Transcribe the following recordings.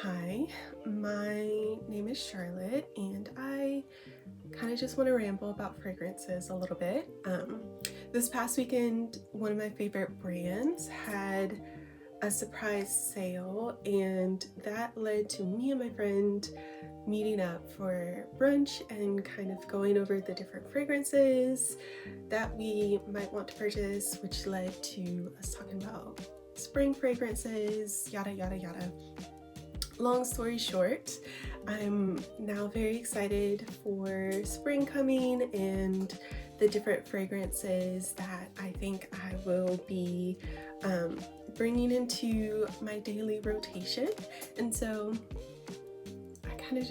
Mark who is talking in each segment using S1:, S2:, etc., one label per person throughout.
S1: Hi, my name is Charlotte, and I kind of just want to ramble about fragrances a little bit. This past weekend, one of my favorite brands had a surprise sale, and that led to me and my friend meeting up for brunch and kind of going over the different fragrances that we might want to purchase, which led to us talking about spring fragrances, yada yada yada. Long story short, I'm now very excited for spring coming and the different fragrances that I think I will be bringing into my daily rotation. And so I kind of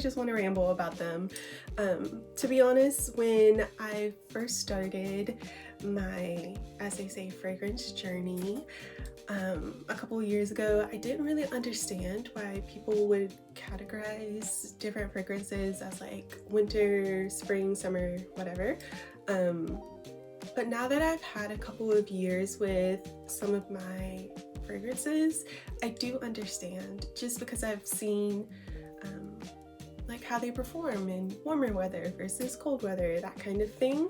S1: just want to ramble about them. To be honest, when I first started my, as they say, fragrance journey, a couple of years ago, I didn't really understand why people would categorize different fragrances as like winter, spring, summer, whatever. But now that I've had a couple of years with some of my fragrances, I do understand, just because I've seen like how they perform in warmer weather versus cold weather, that kind of thing.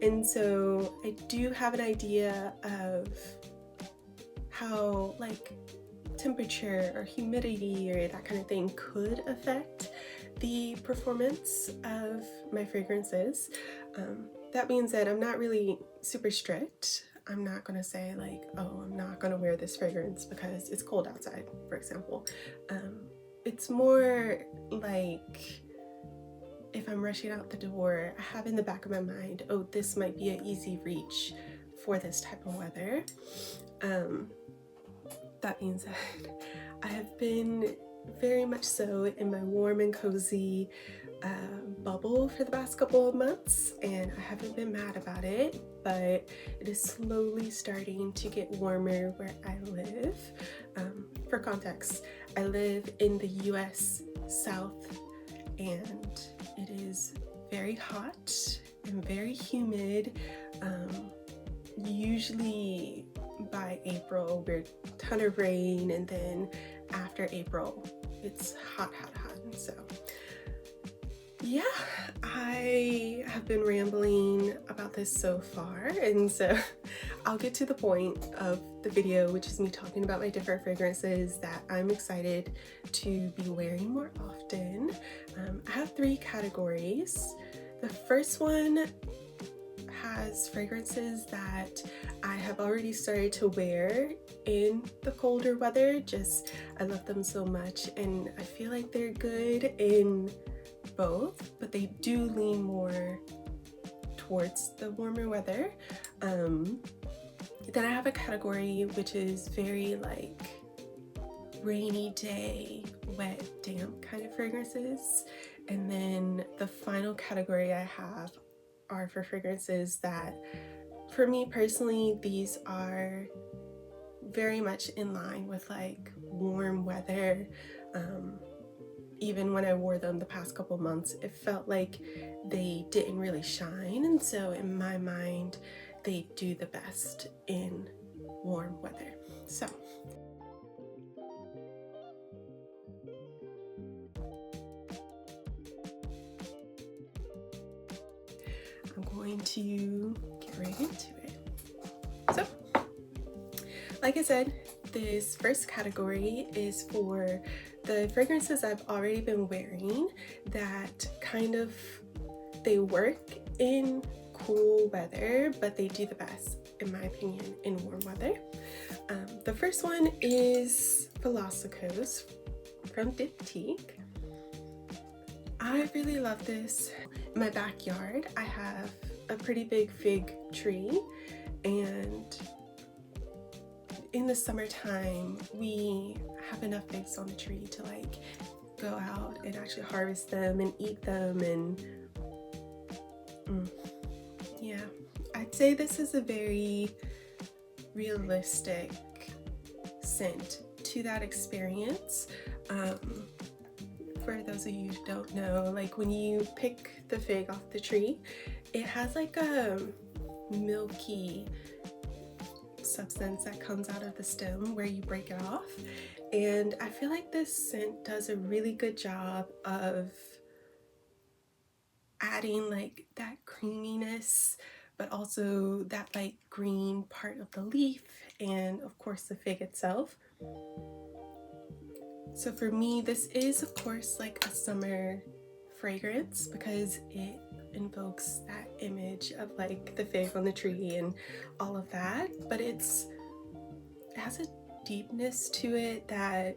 S1: And so I do have an idea of how like temperature or humidity or that kind of thing could affect the performance of my fragrances. That being said, I'm not really super strict. I'm not gonna say like, oh, I'm not gonna wear this fragrance because it's cold outside, for example. It's more like if I'm rushing out the door, I have in the back of my mind, oh, this might be an easy reach for this type of weather. That being said, I have been very much so in my warm and cozy bubble for the past couple of months, and I haven't been mad about it, but it is slowly starting to get warmer where I live. For context, I live in the US South, and it is very hot and very humid. Usually by April we're a ton of rain, and then after April it's hot. So yeah, I have been rambling about this so far, and so I'll get to the point of the video, which is me talking about my different fragrances that I'm excited to be wearing more often. I have 3 categories. The first one has fragrances that I have already started to wear in the colder weather. Just I love them so much, and I feel like they're good in both, but they do lean more towards the warmer weather. Then I have a category which is very like rainy day, wet, damp kind of fragrances. And then the final category I have are for fragrances that, for me personally, these are very much in line with like warm weather. Even when I wore them the past couple months, it felt like they didn't really shine, and so in my mind they do the best in warm weather. So I'm going to get right into it. So, like I said, this first category is for the fragrances I've already been wearing that kind of, they work in cool weather, but they do the best, in my opinion, in warm weather. The first one is Philosykos from Diptyque. I really love this. In my backyard, I have a pretty big fig tree, and in the summertime, we have enough figs on the tree to like go out and actually harvest them and eat them, and yeah, I'd say this is a very realistic scent to that experience. For those of you who don't know, like when you pick the fig off the tree, it has like a milky substance that comes out of the stem where you break it off. And I feel like this scent does a really good job of adding like that creaminess, but also that like green part of the leaf, and of course the fig itself. So for me, this is of course like a summer fragrance because it invokes that image of like the fig on the tree and all of that, but it has a deepness to it that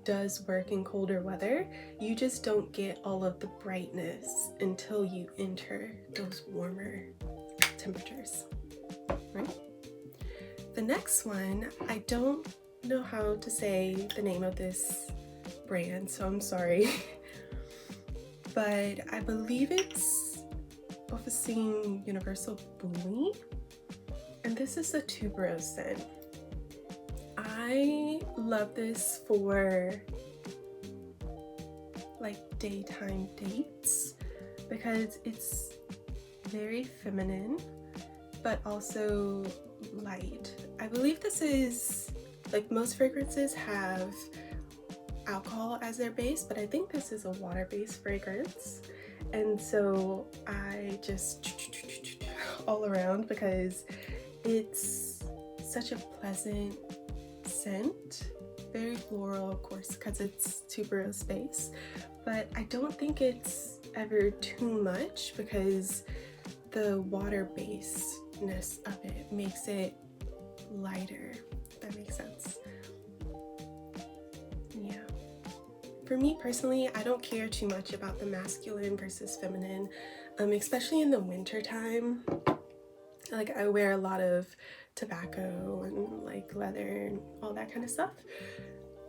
S1: does work in colder weather. You just don't get all of the brightness until you enter those warmer temperatures, right? The next one, I don't know how to say the name of this brand, so I'm sorry. But I believe it's Officine Universelle, and this is the Tubéreuse scent. I love this for like daytime dates because it's very feminine but also light. I believe this is, like most fragrances have alcohol as their base, but I think this is a water-based fragrance, and so I just all around because it's such a pleasant scent, very floral, of course, because it's tuberose base, but I don't think it's ever too much because the water basedness of it makes it lighter, if that makes sense. Yeah. For me personally, I don't care too much about the masculine versus feminine, especially in the winter time. Like I wear a lot of tobacco and like leather and all that kind of stuff.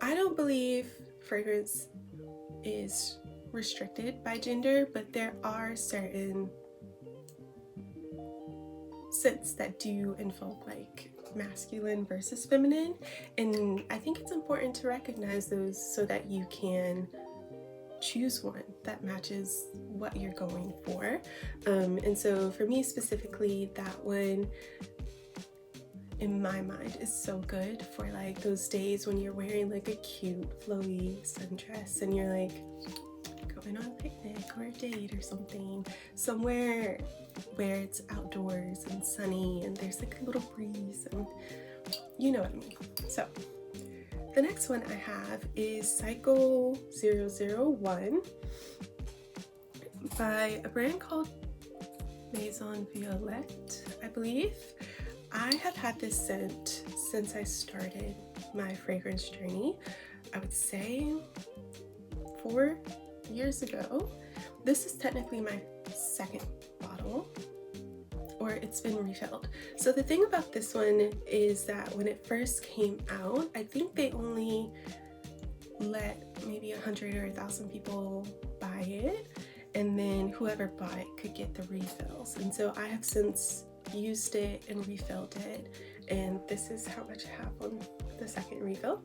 S1: I don't believe fragrance is restricted by gender, but there are certain scents that do invoke like masculine versus feminine, and I think it's important to recognize those so that you can choose one that matches what you're going for. And so for me specifically, that one in my mind is so good for like those days when you're wearing like a cute flowy sundress and you're like going on a picnic or a date or something, somewhere where it's outdoors and sunny and there's like a little breeze, and you know what I mean. So the next one I have is Cycle 001 by a brand called Maison, I believe. I have had this scent since I started my fragrance journey. I would say 4 years ago. This is technically my second bottle, or it's been refilled. So the thing about this one is that when it first came out, I think they only let maybe 100 or 1,000 people buy it, and then whoever bought it could get the refills. And so I have since used it and refilled it, and this is how much I have on the second refill.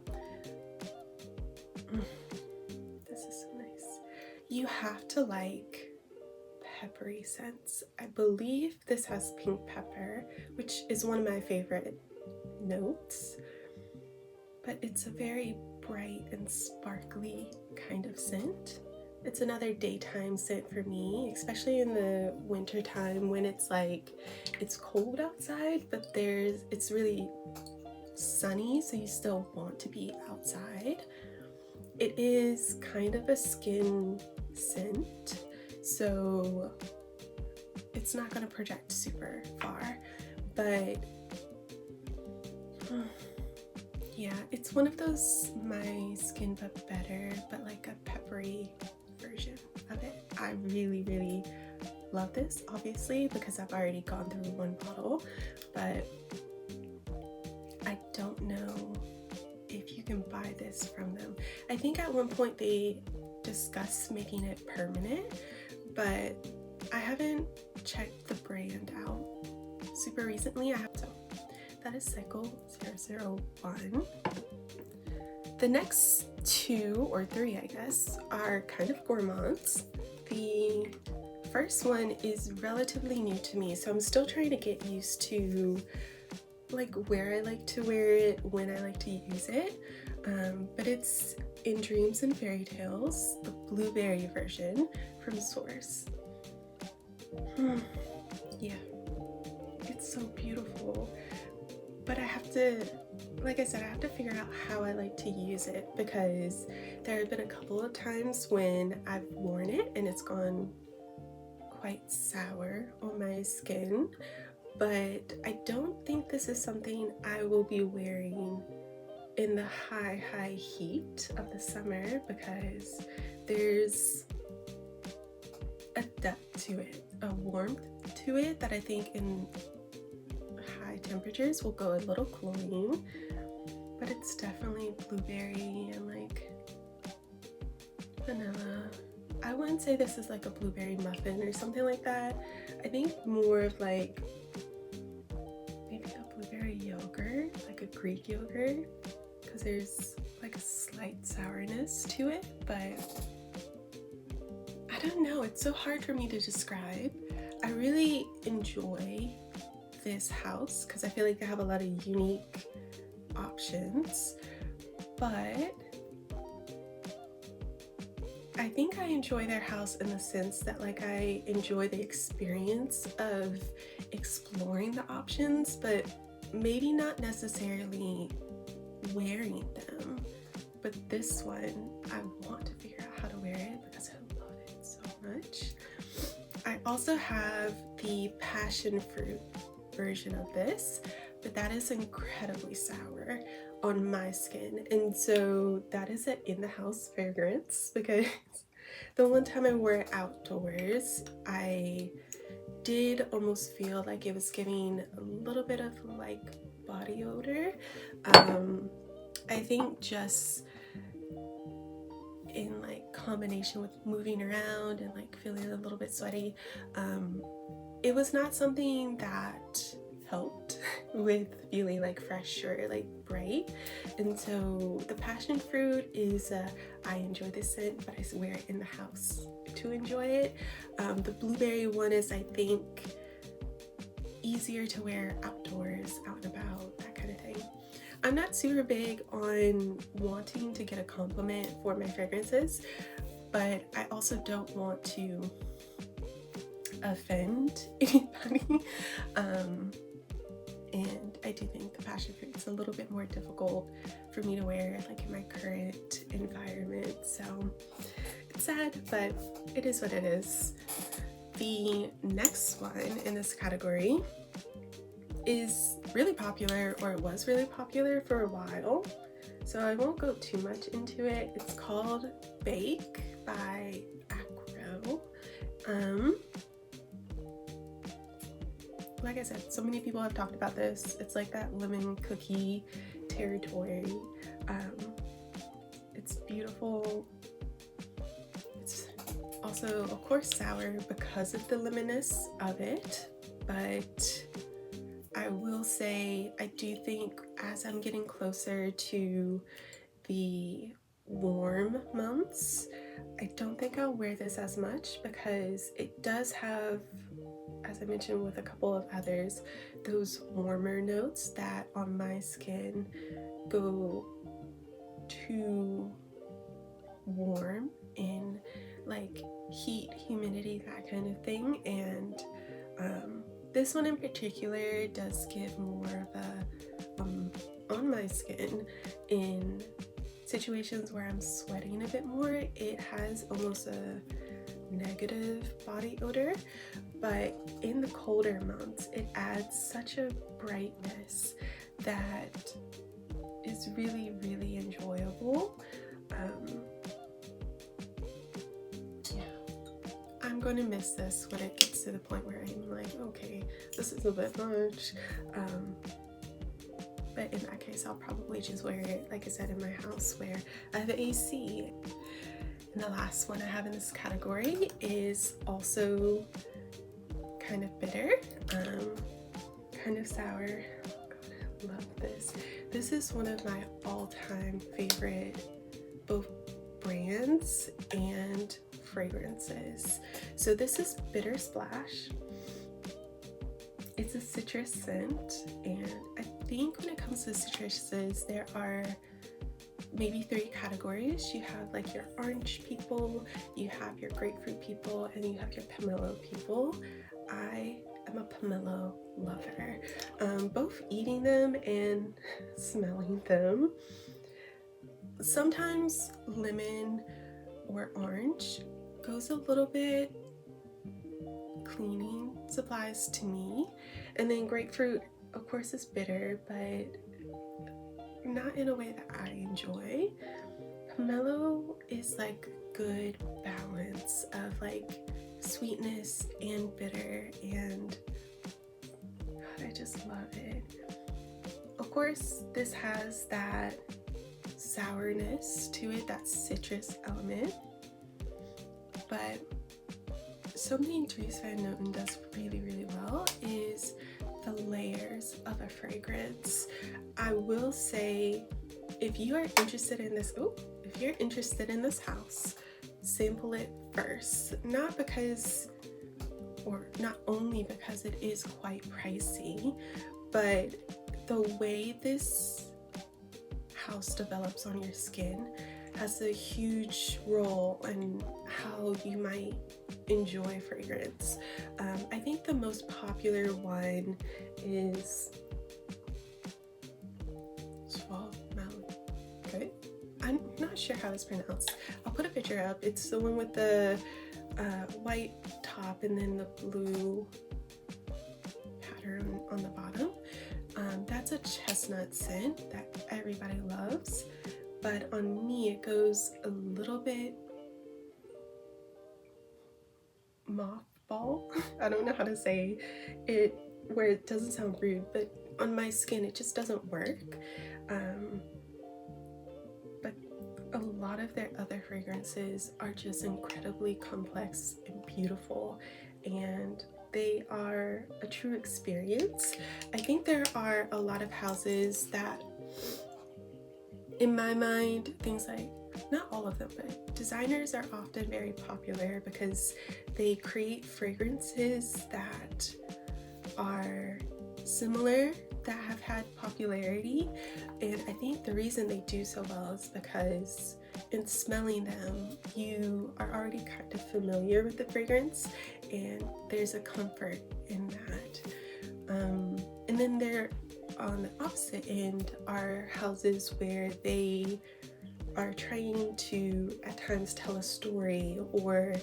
S1: This is so nice. You have to like peppery scents. I believe this has pink pepper, which is one of my favorite notes, but it's a very bright and sparkly kind of scent. It's another daytime scent for me, especially in the winter time when it's like it's cold outside, but it's really sunny, so you still want to be outside. It is kind of a skin scent, so it's not going to project super far, but yeah, it's one of those my skin but better, but like a peppery version of it. I really, really love this, obviously, because I've already gone through one bottle, but I don't know if you can buy this from them. I think at one point they discussed making it permanent, but I haven't checked the brand out super recently. So that is Cycle 001. The next 2 or 3, I guess, are kind of gourmands. The first one is relatively new to me, so I'm still trying to get used to like where I like to wear it, when I like to use it, but it's in Dreams and Fairytales, the blueberry version from Source. Yeah, it's so beautiful, but I have to, like I said, I have to figure out how I like to use it, because there have been a couple of times when I've worn it and it's gone quite sour on my skin, but I don't think this is something I will be wearing in the high heat of the summer, because there's a depth to it, a warmth to it that I think in high temperatures will go a little cloying, but it's definitely blueberry and like vanilla. I wouldn't say this is like a blueberry muffin or something like that. I think more of like maybe a blueberry yogurt, like a Greek yogurt, because there's like a slight sourness to it, but I don't know, it's so hard for me to describe. I really enjoy this house because I feel like they have a lot of unique options, but I think I enjoy their house in the sense that like I enjoy the experience of exploring the options, but maybe not necessarily wearing them. But this one, I want to figure out how to wear it because I love it so much. I also have the passion fruit version of this, but that is incredibly sour on my skin, and so that is an in-the-house fragrance, because the one time I wore it outdoors, I did almost feel like it was giving a little bit of like body odor. I think just in like combination with moving around and like feeling a little bit sweaty, it was not something that helped with feeling like fresh or like bright. And so the passion fruit is I enjoy this scent, but I wear it in the house to enjoy it. The blueberry one is, I think, easier to wear outdoors, out and about, that kind of thing. I'm not super big on wanting to get a compliment for my fragrances, but I also don't want to offend anybody. And I do think the passion fruit is a little bit more difficult for me to wear like in my current environment, so it's sad, but it is what it is. The next one in this category is really popular, or it was really popular for a while, so I won't go too much into it. It's called Bake by Akro. Like I said, so many people have talked about this. It's like that lemon cookie territory. It's beautiful. It's also, of course, sour because of the lemonness of it, but I will say I do think as I'm getting closer to the warm months, I don't think I'll wear this as much, because it does have, as I mentioned with a couple of others, those warmer notes that on my skin go too warm in like heat, humidity, that kind of thing. And this one in particular does give more of a on my skin in situations where I'm sweating a bit more. It has almost a negative body odor, but in the colder months it adds such a brightness that is really, really enjoyable. Yeah, I'm going to miss this when it gets to the point where I'm like, okay, this is a bit much, but in that case I'll probably just wear it, like I said, in my house where I have AC. And the last one I have in this category is also kind of bitter, kind of sour. Oh God, I love this. This is one of my all-time favorite both brands and fragrances. So this is Bitter Splash. It's It's a citrus scent, and I think when it comes to citruses, there are maybe 3 categories. You have like your orange people, you have your grapefruit people, and you have your pomelo people. I am a pomelo lover, both eating them and smelling them. Sometimes lemon or orange goes a little bit cleaning supplies to me, and then grapefruit, of course, is bitter, but not in a way that I enjoy. Pomelo is like good balance of like sweetness and bitter, and I just love it. Of course, this has that sourness to it, that citrus element, but something Dries van Noten does really well is the layers of a fragrance. I will say, if you are interested in this, if you're interested in this house, sample it first. Not only because it is quite pricey, but the way this house develops on your skin has a huge role in how you might enjoy fragrance. I think the most popular one is okay. I'm not sure how it's pronounced. I'll put a picture up. It's the one with the white top and then the blue pattern on the bottom. That's a chestnut scent that everybody loves, but on me it goes a little bit mothball. I don't know how to say it where it doesn't sound rude, but on my skin it just doesn't work. But a lot of their other fragrances are just incredibly complex and beautiful, and they are a true experience. I think there are a lot of houses that, in my mind, things like, not all of them, but designers are often very popular because they create fragrances that are similar, that have had popularity, and I think the reason they do so well is because in smelling them you are already kind of familiar with the fragrance, and there's a comfort in that. And then there, on the opposite end, are houses where they are trying to at times tell a story or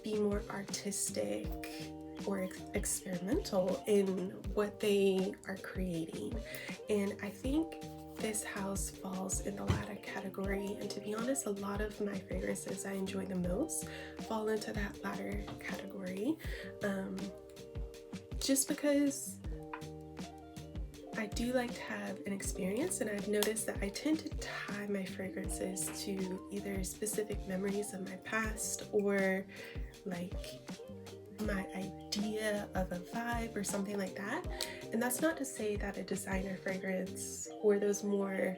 S1: be more artistic or experimental in what they are creating, and I think this house falls in the latter category. And to be honest, a lot of my fragrances I enjoy the most fall into that latter category, just because I do like to have an experience, and I've noticed that I tend to tie my fragrances to either specific memories of my past or like my idea of a vibe or something like that. And that's not to say that a designer fragrance or those more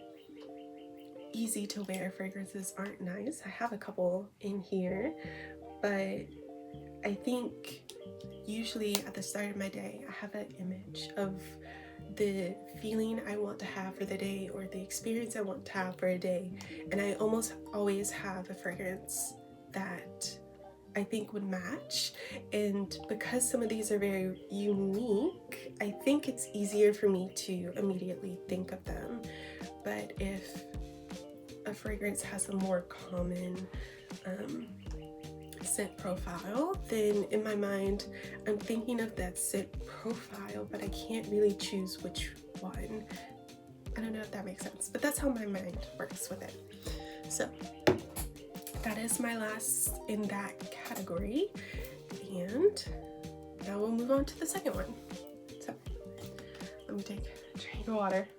S1: easy to wear fragrances aren't nice. I have a couple in here, but I think usually at the start of my day I have an image of the feeling I want to have for the day or the experience I want to have for a day, and I almost always have a fragrance that I think would match. And because some of these are very unique, I think it's easier for me to immediately think of them. But if a fragrance has a more common scent profile, then in my mind I'm thinking of that scent profile, but I can't really choose which one. I don't know if that makes sense, but that's how my mind works with it. So that is my last in that category, and now we'll move on to the second one. So let me take a drink of water.